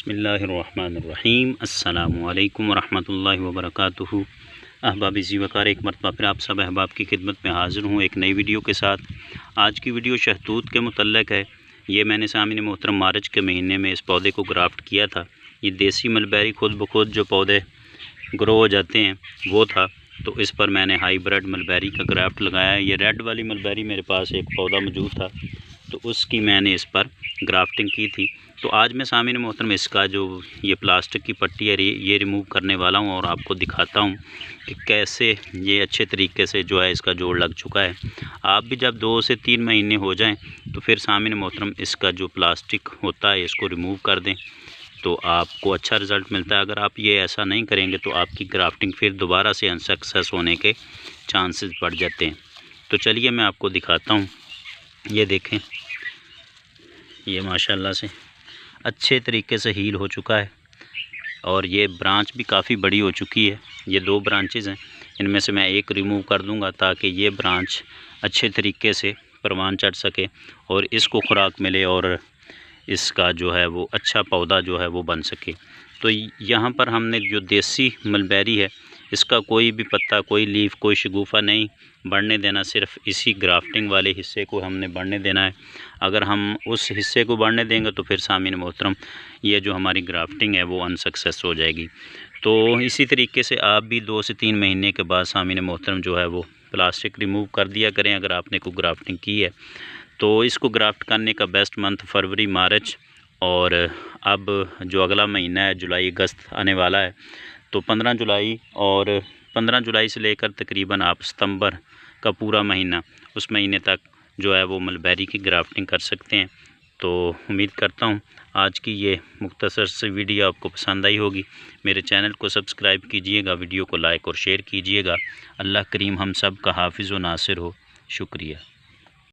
बिस्मिल्लाहिर्रहमानिर्रहीम। अस्सलामुअलैकुम वरहमतुल्लाहि वबरकातुहू। अहबाब ज़ीवकार, एक मरतबा फिर आप सब अहबाब की खिदमत में हाज़िर हूँ एक नई वीडियो के साथ। आज की वीडियो शहतूत के मुतल्लिक़ है। ये मैंने सामने मोहतरम मार्च के महीने में इस पौधे को ग्राफ्ट किया था। ये देसी मलबेरी खुद ब खुद जो पौधे ग्रो हो जाते हैं वो था, तो इस पर मैंने हाईब्रिड मलबेरी का ग्राफ्ट लगाया है। ये रेड वाली मलबेरी मेरे पास एक पौधा मौजूद था, तो उसकी मैंने इस पर ग्राफ्टिंग की थी। तो आज मैं सामने मोहतरम इसका जो ये प्लास्टिक की पट्टी है ये रिमूव करने वाला हूँ और आपको दिखाता हूँ कि कैसे ये अच्छे तरीके से जो है इसका जोड़ लग चुका है। आप भी जब 2 से 3 महीने हो जाएं तो फिर सामने मोहतरम इसका जो प्लास्टिक होता है इसको रिमूव कर दें, तो आपको अच्छा रिज़ल्ट मिलता है। अगर आप ये ऐसा नहीं करेंगे तो आपकी ग्राफ्टिंग फिर दोबारा से अनसक्सेस होने के चांसेस बढ़ जाते हैं। तो चलिए मैं आपको दिखाता हूँ। ये देखें, ये माशाल्लाह से अच्छे तरीके से हील हो चुका है और ये ब्रांच भी काफ़ी बड़ी हो चुकी है। ये 2 ब्रांचेज़ हैं, इनमें से मैं एक रिमूव कर दूंगा ताकि ये ब्रांच अच्छे तरीके से परवान चढ़ सके और इसको खुराक मिले और इसका जो है वो अच्छा पौधा जो है वो बन सके। तो यहाँ पर हमने जो देसी मलबेरी है इसका कोई भी पत्ता, कोई लीफ, कोई शगुफ़ा नहीं बढ़ने देना, सिर्फ इसी ग्राफ्टिंग वाले हिस्से को हमने बढ़ने देना है। अगर हम उस हिस्से को बढ़ने देंगे तो फिर सामने मोहतरम ये जो हमारी ग्राफ्टिंग है वो अनसक्सेस हो जाएगी। तो इसी तरीके से आप भी 2 से 3 महीने के बाद सामने मोहतरम जो है वो प्लास्टिक रिमूव कर दिया करें अगर आपने कोई ग्राफ्टिंग की है। तो इसको ग्राफ्ट करने का बेस्ट मंथ फरवरी मार्च, और अब जो अगला महीना है जुलाई अगस्त आने वाला है, तो 15 जुलाई और 15 जुलाई से लेकर तकरीबन आप सितंबर का पूरा महीना, उस महीने तक जो है वो मलबेरी की ग्राफ्टिंग कर सकते हैं। तो उम्मीद करता हूँ आज की ये मुख्तसर सी वीडियो आपको पसंद आई होगी। मेरे चैनल को सब्सक्राइब कीजिएगा, वीडियो को लाइक और शेयर कीजिएगा। अल्लाह करीम हम सब का हाफिज़ व नासिर हो। शुक्रिया।